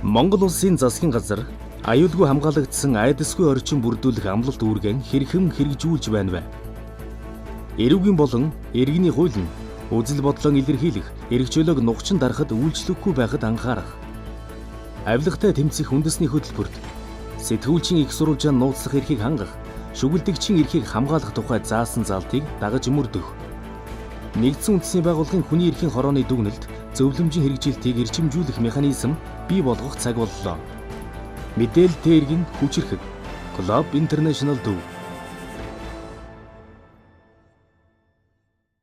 Монгол улсын засгийн газар аюулгүй хамгаалагдсан айдасгүй орчин бүрдүүлэх амлалт үүргэн хэрхэм хэрэгжүүлж байна вэ? Эрүүгийн болон иргэний хууль нь үзэл бодлоо илэрхийлэх, эрх чөлөөг нухчин дарахад үйлчлэхгүй байхад анхаарах. Авилгатай тэмцэх үндэсний хөтөлбөрт сэтгүүлчийн их сурвалжаанд нууцлах эрхийг хангах, шүгэлдэгчийн эрхийг хамгаалах тухай заасан залтыг дагаж мөрдөх. Нэгдсэн үндэсний байгууллагын хүний эрхийн хорооны дүгнэлт зөвлөмжийн хэрэгжилтийг эрчимжүүлэх механизм бий болгох цаг боллоо. Мэдээлэлтэй иргэн хүчирхэг. Club International Dove